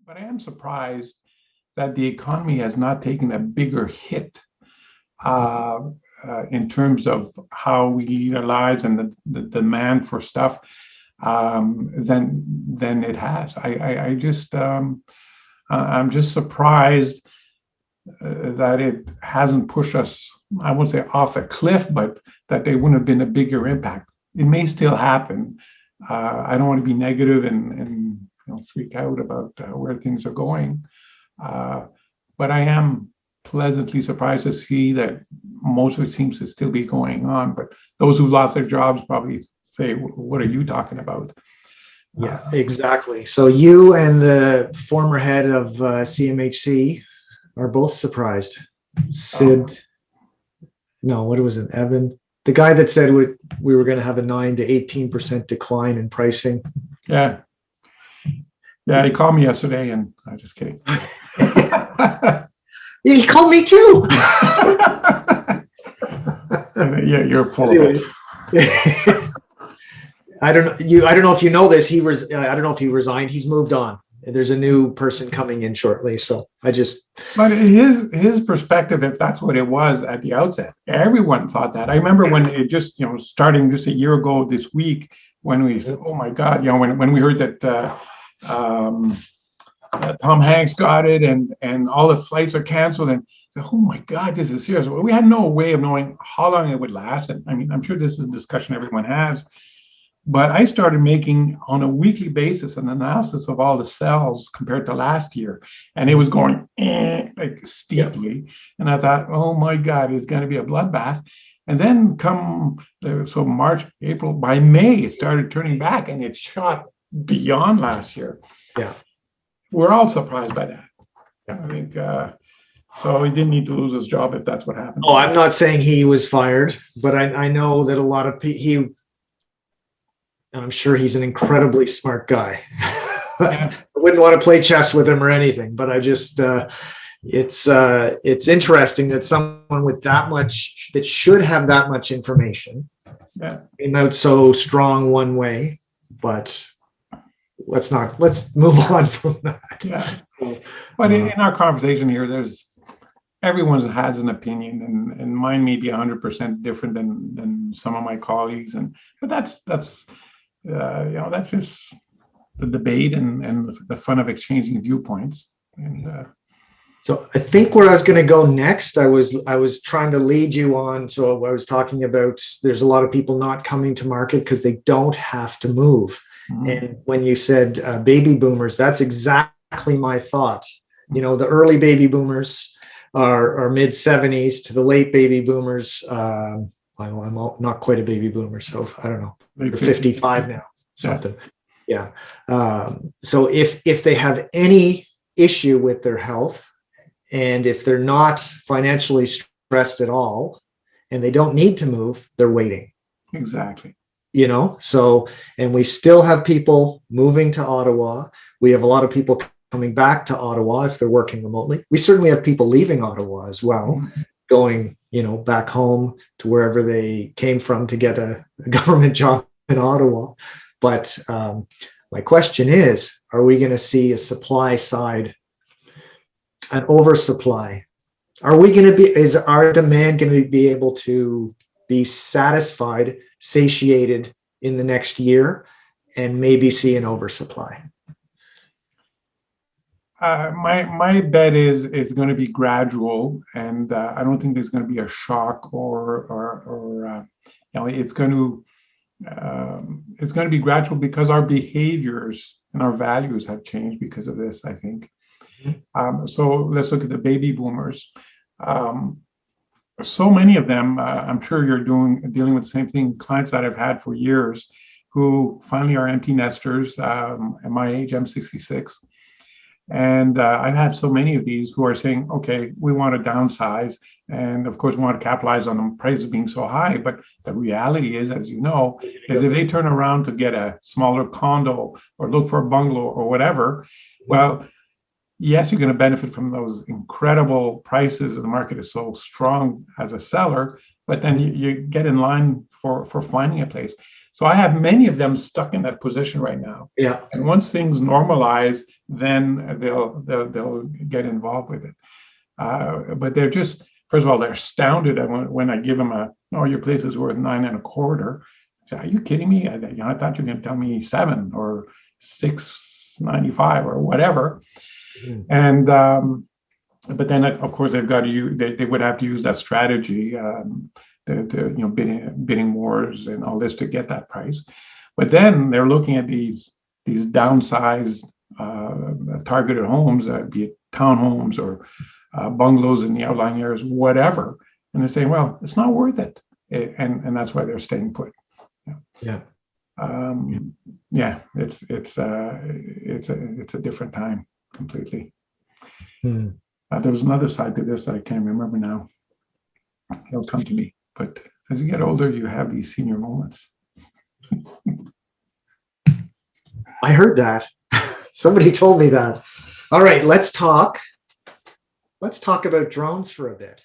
But I am surprised that the economy has not taken a bigger hit in terms of how we lead our lives and the demand for stuff than it has. I'm just surprised that it hasn't pushed us, I won't say off a cliff, but that they wouldn't have been a bigger impact. It may still happen. I don't want to be negative and freak out about where things are going. But I am pleasantly surprised to see that most of it seems to still be going on. But those who lost their jobs probably say, what are you talking about? Yeah, exactly. So you and the former head of CMHC are both surprised. Sid, no, what was it, Evan? The guy that said we were going to have a 9 to 18% decline in pricing. Yeah. Yeah, he called me yesterday, and I'm just kidding. He called me too. Yeah, you're full of it. I don't know if you know this. I don't know if he resigned. He's moved on. There's a new person coming in shortly. So But his perspective, if that's what it was at the outset, everyone thought that. I remember when it just, starting just a year ago this week, when we said, oh my God, when we heard that Tom Hanks got it and all the flights are canceled, and said, oh my God, this is serious. Well, we had no way of knowing how long it would last. And I mean, I'm sure this is a discussion everyone has. But I started making on a weekly basis an analysis of all the sales compared to last year. And it was going like steeply. Yep. And I thought, oh my God, it's going to be a bloodbath. And then March, April, by May, it started turning back and it shot beyond last year. Yeah. We're all surprised by that. Yeah. I think so he didn't need to lose his job if that's what happened. Oh, I'm not saying he was fired, but I know that a lot of people, I'm sure he's an incredibly smart guy. Yeah. I wouldn't want to play chess with him or anything, but I just, it's interesting that someone with that should have that much information came out so strong one way, but let's move on from that. Yeah. But in our conversation here, everyone has an opinion, and mine may be 100% different than some of my colleagues, but that's just the debate and the fun of exchanging viewpoints. And so I think where I was going to go next, I was trying to lead you on. So I was talking about there's a lot of people not coming to market because they don't have to move. Mm-hmm. And when you said baby boomers, that's exactly my thought. The early baby boomers are mid 70s to the late baby boomers. I'm not quite a baby boomer, so I don't know. They're 55 now, something. Yeah. So if they have any issue with their health, and if they're not financially stressed at all, and they don't need to move, they're waiting. Exactly. So, and we still have people moving to Ottawa. We have a lot of people coming back to Ottawa if they're working remotely. We certainly have people leaving Ottawa as well, going, back home to wherever they came from to get a government job in Ottawa. But my question is, are we going to see a supply side, an oversupply? Is our demand going to be able to be satisfied, satiated in the next year, and maybe see an oversupply? My bet is it's going to be gradual, and I don't think there's going to be a shock or it's going to be gradual because our behaviors and our values have changed because of this, I think. So let's look at the baby boomers. So many of them, I'm sure you're dealing with the same thing, clients that I've had for years who finally are empty nesters. At my age, I'm 66. And I've had so many of these who are saying, okay, we want to downsize. And of course, we want to capitalize on the prices being so high. But the reality is, as you know, is if they turn around to get a smaller condo or look for a bungalow or whatever, well, yes, you're going to benefit from those incredible prices. The market is so strong as a seller, but then you get in line for finding a place. So I have many of them stuck in that position right now. Yeah. And once things normalize, then they'll get involved with it. But they're just, first of all, they're astounded when I give them oh, your place is worth 9.25. Are you kidding me? I thought you were going to tell me 7 or 6.95 or whatever. Mm-hmm. And but then of course they've got to use, they would have to use that strategy, bidding wars and all this to get that price. But then they're looking at these downsized targeted homes, be it townhomes or bungalows in the outlying areas, whatever, and they're saying, well, it's not worth it, and that's why they're staying put. Yeah. It's a different time completely. Hmm. There was another side to this that I can't remember now. It'll come to me. But as you get older, you have these senior moments. I heard that. Somebody told me that. All right, let's talk about drones for a bit.